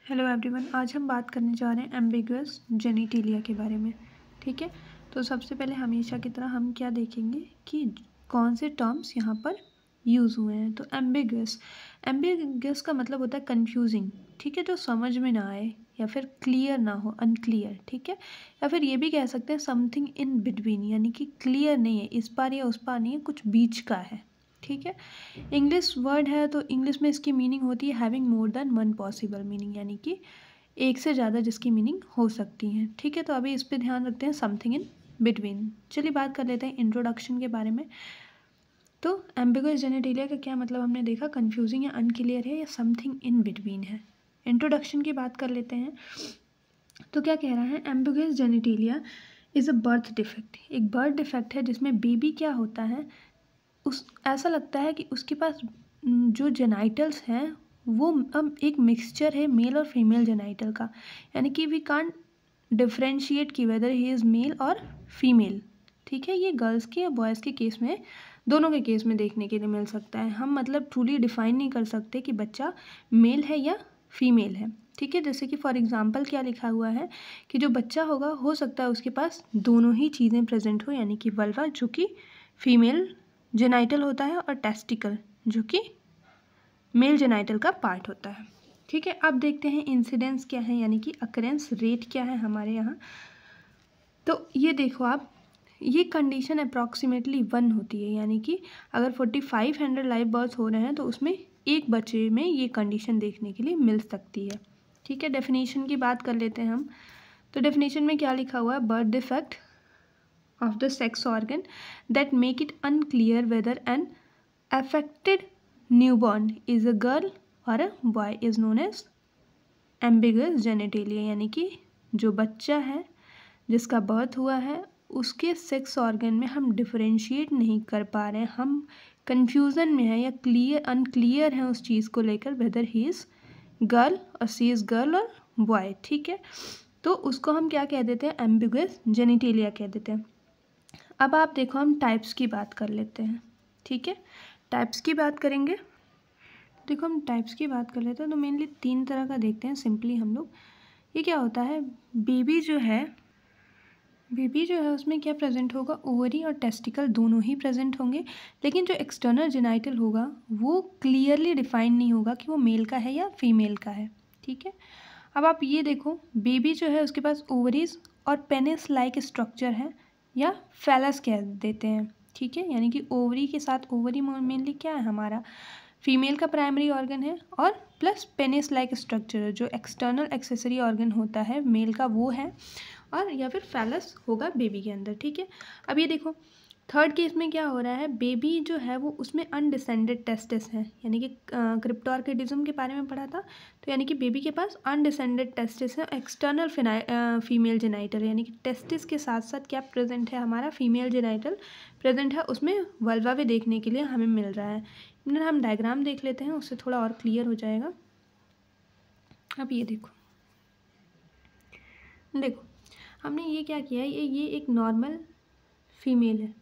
Hello everyone, आज हम बात करने जा रहे हैं एम्बिगुअस जेनिटेलिया के बारे में। ठीक है, तो सबसे पहले हमेशा की तरह हम क्या देखेंगे कि कौन से टर्म्स यहाँ पर यूज़ हुए हैं। तो एम्बिगुअस का मतलब होता है कंफ्यूजिंग। ठीक है, जो समझ में ना आए या फिर क्लियर ना हो, अनक्लियर। ठीक है, या फिर ये भी कह सकते हैं समथिंग इन बिटवीन, यानी कि क्लियर नहीं है, इस पार या उस पार नहीं है, कुछ बीच का है। ठीक है, इंग्लिश वर्ड है तो इंग्लिश में इसकी मीनिंग होती है having more than one possible meaning, यानी कि एक से ज़्यादा जिसकी मीनिंग हो सकती हैं। ठीक है, तो अभी इस पे ध्यान रखते हैं समथिंग इन बिटवीन। चलिए बात कर लेते हैं इंट्रोडक्शन के बारे में। तो एम्बिगुअस जेनिटेलिया का क्या मतलब हमने देखा, कंफ्यूजिंग या अनक्लियर है या समथिंग इन बिटवीन है। इंट्रोडक्शन की बात कर लेते हैं। तो क्या कह रहा है, ambiguous genitalia is a birth defect. एक बर्थ डिफेक्ट है जिसमें बेबी क्या होता है, उस ऐसा लगता है कि उसके पास जो जेनाइटल्स हैं वो अब एक मिक्सचर है मेल और फीमेल जेनाइटल का, यानी कि वी कांट डिफ्रेंशिएट कि वेदर ही इज़ मेल और फीमेल। ठीक है, ये गर्ल्स के या बॉयज़ के केस में, दोनों के केस में देखने के लिए मिल सकता है। हम मतलब ट्रूली डिफाइन नहीं कर सकते कि बच्चा मेल है या फीमेल है। ठीक है, जैसे कि फॉर एग्जांपल क्या लिखा हुआ है कि जो बच्चा होगा हो सकता है उसके पास दोनों ही चीज़ें प्रेजेंट हो, यानी कि वल्वा जो कि फीमेल जेनाइटल होता है और टेस्टिकल जो कि मेल जेनाइटल का पार्ट होता है। ठीक है, अब देखते हैं इंसिडेंस क्या है, यानी कि अकरेंस रेट क्या है हमारे यहाँ। तो ये देखो आप, ये कंडीशन अप्रॉक्सीमेटली 1 होती है, यानी कि अगर 4500 लाइव बर्थ हो रहे हैं तो उसमें एक बच्चे में ये कंडीशन देखने के लिए मिल सकती है। ठीक है, डेफिनेशन की बात कर लेते हैं हम। तो डेफिनेशन में क्या लिखा हुआ है, birth defect of the sex organ that make it unclear whether an affected newborn is a girl or a boy is known as ambiguous genitalia, यानी कि जो बच्चा है जिसका बर्थ हुआ है उसके सेक्स ऑर्गन में हम डिफरेंशिएट नहीं कर पा रहे हैं, हम कंफ्यूजन में है या अनक्लियर है उस चीज़ को लेकर वेदर ही इज़ गर्ल और सी इज़ गर्ल और बॉय। ठीक है, तो उसको हम क्या कह देते हैं, एम्बिगुअस जेनिटेलिया कह देते हैं। अब आप देखो, हम टाइप्स की बात कर लेते हैं। ठीक है, टाइप्स की बात करेंगे। देखो हम टाइप्स की बात कर लेते हैं तो मेनली 3 तरह का देखते हैं सिंपली हम लोग। ये क्या होता है, बेबी जो है उसमें क्या प्रेजेंट होगा, ओवरी और टेस्टिकल दोनों ही प्रेजेंट होंगे, लेकिन जो एक्सटर्नल जेनाइटल होगा वो क्लियरली डिफाइन नहीं होगा कि वो मेल का है या फीमेल का है। ठीक है, अब आप ये देखो, बेबी जो है उसके पास ओवरीज और पेनिस लाइक स्ट्रक्चर है या फैलस कह देते हैं। ठीक है, यानी कि ओवरी के साथ, ओवरी मेनली क्या है हमारा फीमेल का प्राइमरी ऑर्गन है, और प्लस पेनिस लाइक स्ट्रक्चर जो एक्सटर्नल एक्सेसरी ऑर्गन होता है मेल का वो है, और या फिर फैलस होगा बेबी के अंदर। ठीक है, अब ये देखो थर्ड केस में क्या हो रहा है, बेबी जो है वो उसमें अनडिसेंडेड टेस्टिस है, यानी कि क्रिप्टोर्किडिज्म के बारे में पढ़ा था, तो यानी कि बेबी के पास अनडिसेंडेड टेस्टिस है, एक्सटर्नल फीमेल जेनाइटल, यानी कि टेस्टिस के साथ साथ क्या प्रेजेंट है हमारा, फीमेल जेनाइटल प्रेजेंट है, उसमें वल्वा भी देखने के लिए हमें मिल रहा है। हम डायग्राम देख लेते हैं, उससे थोड़ा और क्लियर हो जाएगा। अब ये देखो हमने ये क्या किया है, ये एक नॉर्मल फीमेल है,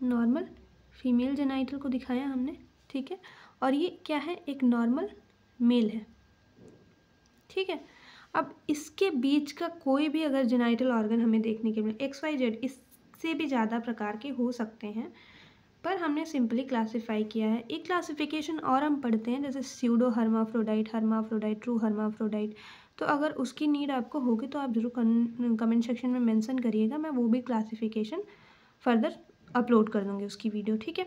नॉर्मल फीमेल जेनाइटल को दिखाया हमने। ठीक है, और ये क्या है, एक नॉर्मल मेल है। ठीक है, अब इसके बीच का कोई भी अगर जेनाइटल ऑर्गन हमें देखने के लिए XYZ, इससे भी ज़्यादा प्रकार के हो सकते हैं, पर हमने सिंपली क्लासिफाई किया है। एक क्लासिफिकेशन और हम पढ़ते हैं जैसे स्यूडो हर्माफ्रोडाइट, ट्रू हर्माफ्रोडाइट। तो अगर उसकी नीड आपको होगी तो आप जरूर कमेंट सेक्शन में मेंशन करिएगा, मैं वो भी क्लासिफिकेशन फर्दर अपलोड कर दूँगी उसकी वीडियो। ठीक है,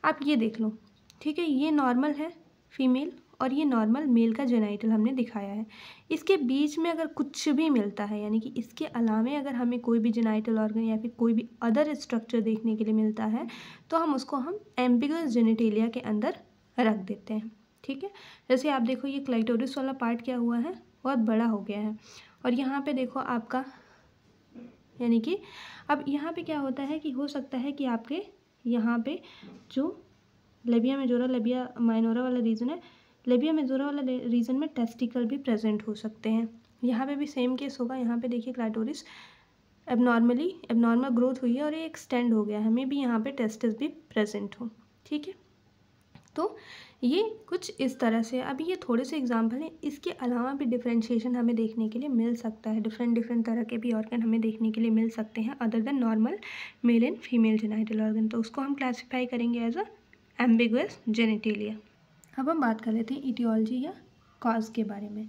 आप ये देख लो। ठीक है, ये नॉर्मल है फीमेल और ये नॉर्मल मेल का जेनाइटल हमने दिखाया है। इसके बीच में अगर कुछ भी मिलता है, यानी कि इसके अलावे अगर हमें कोई भी जेनाइटल ऑर्गन या फिर कोई भी अदर स्ट्रक्चर देखने के लिए मिलता है तो हम उसको एम्बिगुअस जेनिटेलिया के अंदर रख देते हैं। ठीक है, जैसे आप देखो ये क्लाइटोरिस वाला पार्ट क्या हुआ है, बहुत बड़ा हो गया है, और यहाँ पे देखो आपका, यानी कि अब यहाँ पे क्या होता है कि हो सकता है कि आपके यहाँ पे जो लेबिया मेजोरा लेबिया माइनोरा वाला रीजन है, लेबिया मेजोरा वाला रीजन में टेस्टिकल भी प्रेजेंट हो सकते हैं। यहाँ पे भी सेम केस होगा। यहाँ पे देखिए क्लाइटोरिस एबनॉर्मल ग्रोथ हुई है और ये एक्सटेंड हो गया है, मे भी यहाँ पे टेस्टिस भी प्रेजेंट हो। ठीक है, तो ये कुछ इस तरह से, अभी ये थोड़े से एग्जाम्पल हैं, इसके अलावा भी डिफ्रेंशिएशन हमें देखने के लिए मिल सकता है, डिफरेंट तरह के भी ऑर्गन हमें देखने के लिए मिल सकते हैं other than normal male and female genital organ. तो उसको हम क्लासीफाई करेंगे एज अ एम्बिगुअस जेनिटेलिया। अब हम बात कर लेते हैं इटियोलॉजी या कॉज के बारे में।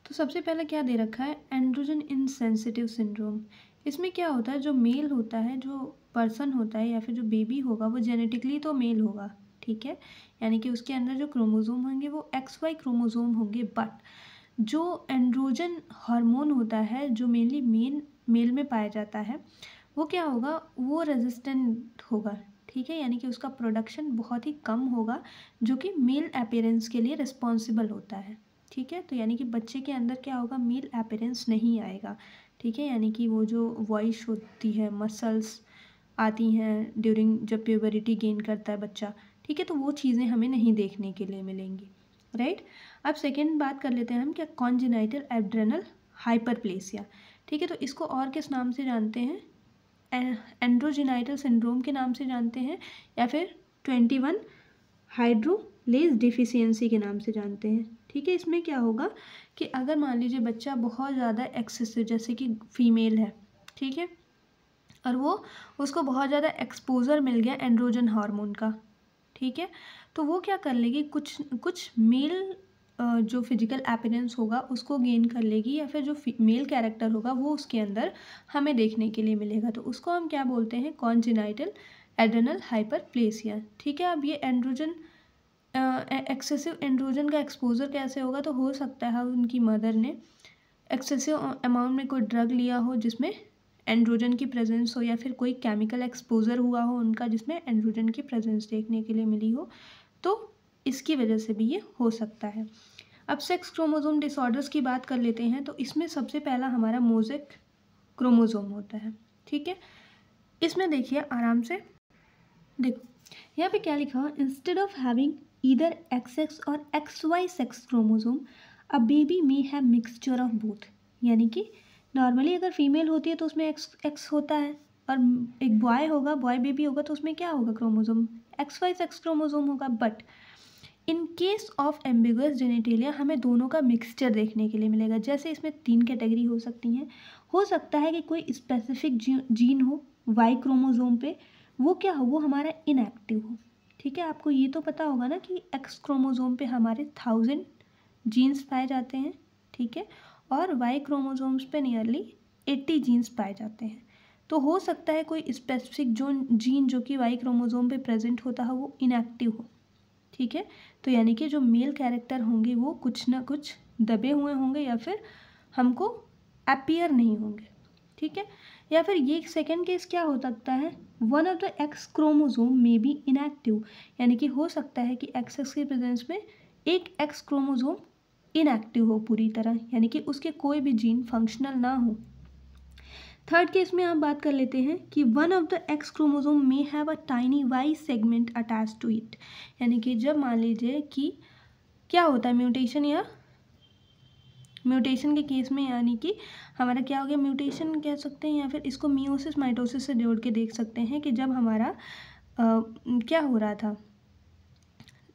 तो सबसे पहले क्या दे रखा है, एंड्रोजन इनसेंसिटिव सिंड्रोम। इसमें क्या होता है, जो मेल होता है, जो पर्सन होता है या फिर जो बेबी होगा वो जेनेटिकली तो मेल होगा, ठीक है, यानी कि उसके अंदर जो क्रोमोजोम होंगे वो XY क्रोमोजोम होंगे, बट जो एंड्रोजन हार्मोन होता है जो मेनली मेल में पाया जाता है वो क्या होगा, वो रेजिस्टेंट होगा, ठीक है, यानी कि उसका प्रोडक्शन बहुत ही कम होगा जो कि मेल अपीयरेंस के लिए रिस्पॉन्सिबल होता है, ठीक है। तो यानी कि बच्चे के अंदर क्या होगा, मेल अपीयरेंस नहीं आएगा, ठीक है, यानी कि वो जो वॉइस होती है, मसल्स आती हैं ड्यूरिंग जब प्यूबरिटी गेन करता है बच्चा, ठीक है, तो वो चीज़ें हमें नहीं देखने के लिए मिलेंगी, राइट। अब सेकेंड बात कर लेते हैं हम, क्या कॉन्जेनाइटल एड्रेनल हाइपरप्लेसिया, ठीक है, तो इसको और किस नाम से जानते हैं, एंड्रोजेनाइटल सिंड्रोम के नाम से जानते हैं या फिर 21 हाइड्रोलेज डिफिशियंसी के नाम से जानते हैं, ठीक है। इसमें क्या होगा कि अगर मान लीजिए बच्चा बहुत ज़्यादा एक्सेसिव, जैसे कि फीमेल है, ठीक है, और वो उसको बहुत ज़्यादा एक्सपोजर मिल गया एंड्रोजन हार्मोन का, ठीक है, तो वो क्या कर लेगी, कुछ मेल जो फिजिकल अपीयरेंस होगा उसको गेन कर लेगी, या फिर जो मेल कैरेक्टर होगा वो उसके अंदर हमें देखने के लिए मिलेगा, तो उसको हम क्या बोलते हैं, कॉन्जेनाइटल एड्रेनल हाइपरप्लेसिया, ठीक है। अब ये एंड्रोजन एक्सेसिव एंड्रोजन का एक्सपोजर कैसे होगा, तो हो सकता है उनकी मदर ने एक्सेसिव अमाउंट में कोई ड्रग लिया हो जिसमें एंड्रोजन की प्रेजेंस हो, या फिर कोई केमिकल एक्सपोजर हुआ हो उनका जिसमें एंड्रोजन की प्रेजेंस देखने के लिए मिली हो, तो इसकी वजह से भी ये हो सकता है। अब सेक्स क्रोमोसोम डिसऑर्डर्स की बात कर लेते हैं, तो इसमें सबसे पहला हमारा मोज़ेक क्रोमोसोम होता है, ठीक है। इसमें देखिए आराम से, देखो यहाँ पे क्या लिखा हुआ, instead of having either XX और XY sex chromosome a baby may have mixture of both, यानी कि नॉर्मली अगर फीमेल होती है तो उसमें X होता है, और एक बॉय होगा, बॉय बेबी होगा तो उसमें क्या होगा, क्रोमोसोम XY सेक्स क्रोमोसोम होगा, but in case of ambiguous genitalia हमें दोनों का मिक्सचर देखने के लिए मिलेगा। जैसे इसमें 3 कैटेगरी हो सकती हैं, हो सकता है कि कोई स्पेसिफिक जीन हो वाई क्रोमोसोम पे, वो क्या हो, वो हमारा इनएक्टिव हो, ठीक है। आपको ये तो पता होगा ना कि एक्स क्रोमोसोम पे हमारे 1000 जीन्स पाए जाते हैं, ठीक है, और वाई क्रोमोसोम्स पे नियरली 80 जीन्स पाए जाते हैं। तो हो सकता है कोई स्पेसिफिक जो जीन जो कि वाई क्रोमोसोम पे प्रेजेंट होता है वो इनएक्टिव हो, ठीक है। तो यानी कि जो मेल कैरेक्टर होंगे वो कुछ ना कुछ दबे हुए होंगे या फिर हमको अपीयर नहीं होंगे, ठीक है। या फिर ये सेकेंड केस क्या हो सकता है, one of the X chromosome may be inactive, यानी कि हो सकता है कि एक्स के प्रेजेंस में एक एक्स क्रोमोसोम इनएक्टिव हो पूरी तरह, यानी कि उसके कोई भी जीन फंक्शनल ना हो। थर्ड केस में हम बात कर लेते हैं कि one of the X chromosome may have a tiny Y segment attach to it, यानी कि जब मान लीजिए कि क्या होता है म्यूटेशन के केस में, यानी कि हमारा क्या हो गया, म्यूटेशन कह सकते हैं या फिर इसको मियोसिस माइटोसिस से जोड़ के देख सकते हैं कि जब हमारा क्या हो रहा था,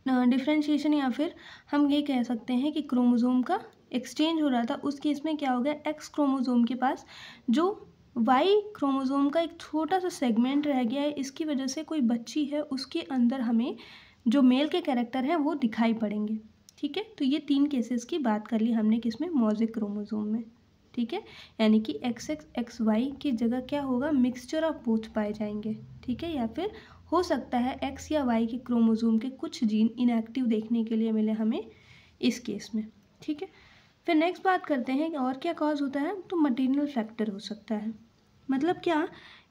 डिफ्रेंशिएशन, या फिर हम ये कह सकते हैं कि क्रोमोसोम का एक्सचेंज हो रहा था, उस केस में क्या हो गया, एक्स क्रोमोसोम के पास जो वाई क्रोमोसोम का एक छोटा सा सेगमेंट रह गया है, इसकी वजह से कोई बच्ची है उसके अंदर हमें जो मेल के कैरेक्टर हैं वो दिखाई पड़ेंगे, ठीक है। तो ये 3 केसेस की बात कर ली हमने, किसमें, मोज़ेक क्रोमोसोम में, ठीक है, यानी कि XX XY की जगह क्या होगा, मिक्सचर ऑफ बोथ पाए जाएंगे, ठीक है, या फिर हो सकता है X या Y के क्रोमोसोम के कुछ जीन इनएक्टिव देखने के लिए मिले हमें इस केस में, ठीक है। फिर नेक्स्ट बात करते हैं कि और क्या कॉज होता है, तो मटेरियल फैक्टर हो सकता है, मतलब क्या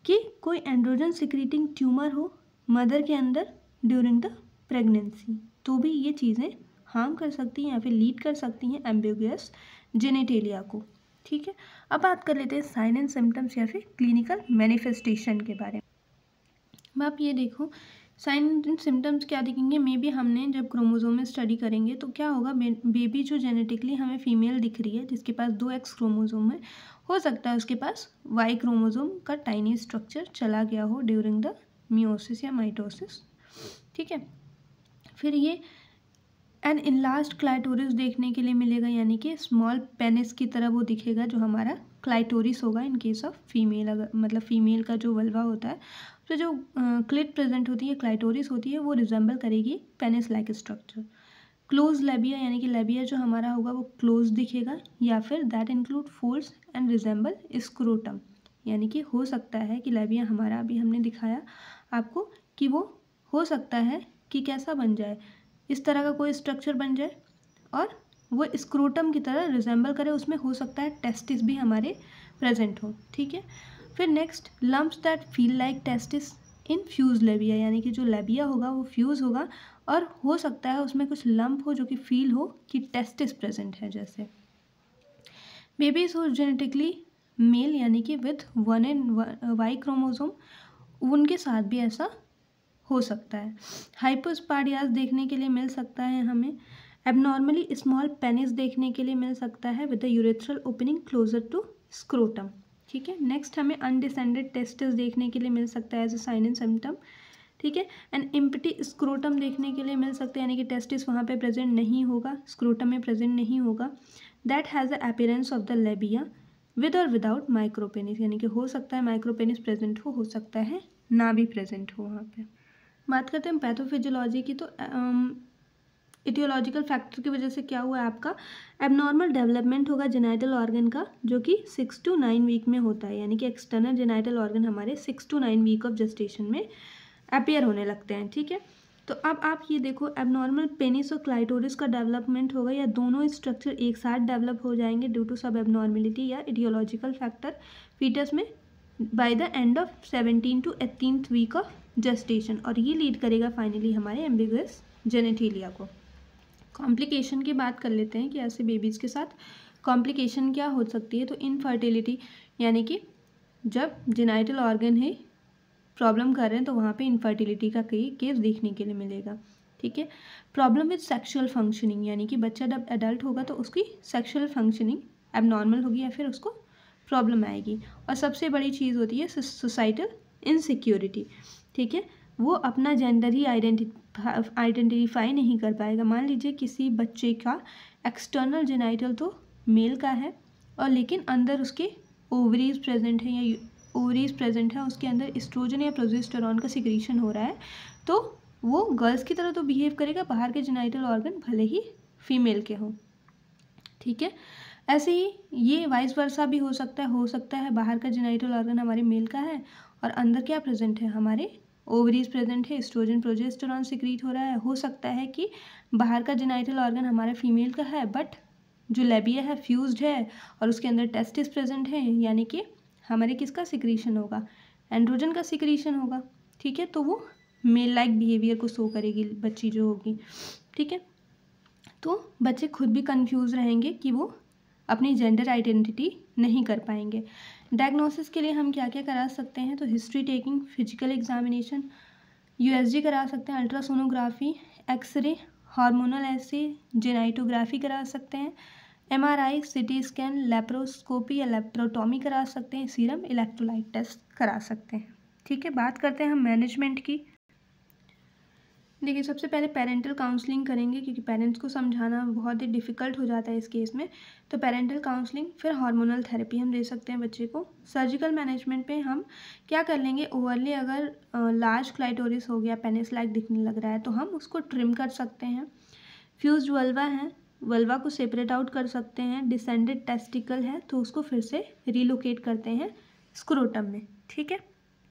कि कोई एंड्रोजन सिक्रीटिंग ट्यूमर हो मदर के अंदर ड्यूरिंग द प्रेगनेंसी, तो भी ये चीज़ें हार्म कर सकती हैं या फिर लीड कर सकती हैं एम्बिगुअस जेनिटेलिया को, ठीक है। अब बात कर लेते हैं साइन एंड सिम्टम्स या फिर क्लिनिकल मैनिफेस्टेशन के बारे में। आप ये देखो, साइन एंड सिम्टम्स क्या दिखेंगे, मे बी हमने जब क्रोमोसोम में स्टडी करेंगे तो क्या होगा, बेबी जो जेनेटिकली हमें फीमेल दिख रही है जिसके पास 2 एक्स क्रोमोसोम है, हो सकता है उसके पास वाई क्रोमोसोम का टाइनी स्ट्रक्चर चला गया हो ड्यूरिंग द मियोसिस या माइटोसिस, ठीक है। फिर ये एन इनलार्ज्ड क्लाइटोरिस देखने के लिए मिलेगा, यानी कि स्मॉल पेनिस की तरह वो दिखेगा जो हमारा क्लाइटोरिस होगा इन केस ऑफ फीमेल। अगर मतलब फीमेल का जो वल्वा होता है तो जो क्लिट प्रेजेंट होती है, क्लाइटोरिस होती है, वो रिजेंबल करेगी पेनिस लाइक स्ट्रक्चर। क्लोज लेबिया, यानी कि लेबिया जो हमारा होगा वो क्लोज दिखेगा, या फिर that include folds and resemble scrotum, यानी कि हो सकता है कि लेबिया हमारा अभी हमने दिखाया आपको कि वो हो सकता है कि कैसा बन जाए, इस तरह का कोई स्ट्रक्चर बन जाए और वो स्क्रोटम की तरह रिजेंबल करे, उसमें हो सकता है टेस्टिस भी हमारे प्रेजेंट हो। ठीक है, फिर next lumps that feel like testis in fuse लेबिया, यानी कि जो लेबिया होगा वो फ्यूज होगा और हो सकता है उसमें कुछ लंप हो जो कि फील हो कि टेस्टिस प्रेजेंट है। जैसे बेबीज हु जेनेटिकली मेल, यानी कि विथ 1 क्रोमोसोम, उनके साथ भी ऐसा हो सकता है। हाइपोस्पाडियास देखने के लिए मिल सकता है हमें। एबनॉर्मली स्मॉल पेनिस देखने के लिए मिल सकता है with the urethral opening closer to scrotum. ठीक है, नेक्स्ट हमें अनडिसेंडेड टेस्टिस देखने के लिए मिल सकता है as a sign and symptom. ठीक है, एंड एम्प्टी स्क्रोटम देखने के लिए मिल सकता है, यानी कि टेस्टिस वहाँ पे प्रेजेंट नहीं होगा, स्क्रोटम में प्रेजेंट नहीं होगा। That has the appearance of the labia with और विदाउट माइक्रोपेनिस, यानी कि हो सकता है माइक्रोपेनिस प्रेजेंट हो सकता है ना भी प्रेजेंट हो वहाँ पे। बात करते हैं पैथोफिजियोलॉजी की, तो इटियोलॉजिकल फैक्टर की वजह से क्या हुआ है, आपका एबनॉर्मल डेवलपमेंट होगा जेनाइटल ऑर्गन का, जो कि 6 to 9 वीक में होता है, यानी कि एक्सटर्नल जेनाइटल ऑर्गन हमारे 6 to 9 वीक ऑफ जेस्टेशन में अपीयर होने लगते हैं। ठीक है, तो अब आप ये देखो एबनॉर्मल पेनिस और क्लाइटोरिस का डेवलपमेंट होगा, या दोनों स्ट्रक्चर एक साथ डेवलप हो जाएंगे ड्यू टू सब एबनॉर्मेलिटी या इटियोलॉजिकल फैक्टर फीटस में by the end of 17 to 18th week of gestation, और ये लीड करेगा फाइनली हमारे एम्बिगुअस जेनेटिलिया को। कॉम्प्लिकेशन की बात कर लेते हैं कि ऐसे बेबीज़ के साथ कॉम्प्लिकेशन क्या हो सकती है। तो इनफर्टिलिटी, यानी कि जब जेनाइटल ऑर्गन है प्रॉब्लम कर रहे हैं तो वहाँ पे इनफर्टिलिटी का केस देखने के लिए मिलेगा। ठीक है, प्रॉब्लम विद सेक्सुअल फंक्शनिंग, यानी कि बच्चा जब एडल्ट होगा तो उसकी सेक्सुअल फंक्शनिंग एबनॉर्मल होगी या फिर उसको प्रॉब्लम आएगी। और सबसे बड़ी चीज़ होती है सोसाइटल इनसिक्योरिटी। ठीक है, वो अपना जेंडर ही आइडेंटिफाई नहीं कर पाएगा। मान लीजिए किसी बच्चे का एक्सटर्नल जेनाइटल तो मेल का है और लेकिन अंदर उसके ओवरीज प्रेजेंट है या ओवरीज प्रेजेंट है, उसके अंदर एस्ट्रोजन या प्रोजेस्टेरॉन का सिक्रीशन हो रहा है, तो वो गर्ल्स की तरह तो बिहेव करेगा, बाहर के जेनाइटल ऑर्गन भले ही फीमेल के हों। ठीक है, ऐसे ही ये वाइस वर्सा भी हो सकता है बाहर का जेनाइटल ऑर्गन हमारे मेल का है और अंदर क्या प्रेजेंट है, हमारे ओवरीज प्रेजेंट है, एस्ट्रोजन प्रोजेस्टेरॉन सिक्रीट हो रहा है। हो सकता है कि बाहर का जेनाइटल ऑर्गन हमारे फीमेल का है बट जो लेबिया है फ्यूज्ड है और उसके अंदर टेस्टिस प्रेजेंट है, यानी कि हमारे किसका सिक्रीशन होगा, एंड्रोजन का सिक्रीशन होगा। ठीक है, तो वो मेल लाइक बिहेवियर को शो करेगी बच्ची जो होगी। ठीक है, तो बच्चे खुद भी कंफ्यूज रहेंगे कि वो अपनी जेंडर आइडेंटिटी नहीं कर पाएंगे। डायग्नोसिस के लिए हम क्या क्या करा सकते हैं, तो history taking, physical examination, USG करा सकते हैं, अल्ट्रासोनोग्राफी, एक्सरे, हार्मोनल एसे, जेनाइटोग्राफी करा सकते हैं, एमआरआई, सिटी स्कैन, लेप्रोस्कोपी या लेप्रोटॉमी करा सकते हैं, सीरम इलेक्ट्रोलाइट टेस्ट करा सकते हैं। ठीक है, बात करते हैं हम मैनेजमेंट की। देखिए, सबसे पहले पेरेंटल काउंसलिंग करेंगे क्योंकि पेरेंट्स को समझाना बहुत ही डिफ़िकल्ट हो जाता है इस केस में। तो पेरेंटल काउंसलिंग, फिर हार्मोनल थेरेपी हम दे सकते हैं बच्चे को। सर्जिकल मैनेजमेंट पे हम क्या कर लेंगे, ओवरली अगर लार्ज क्लाइटोरिस हो गया, पेनिस लाइक दिखने लग रहा है तो हम उसको ट्रिम कर सकते हैं। फ्यूज्ड वल्वा है, वल्वा को सेपरेट आउट कर सकते हैं। डिसेंडेड टेस्टिकल है तो उसको फिर से रिलोकेट करते हैं स्क्रोटम में। ठीक है।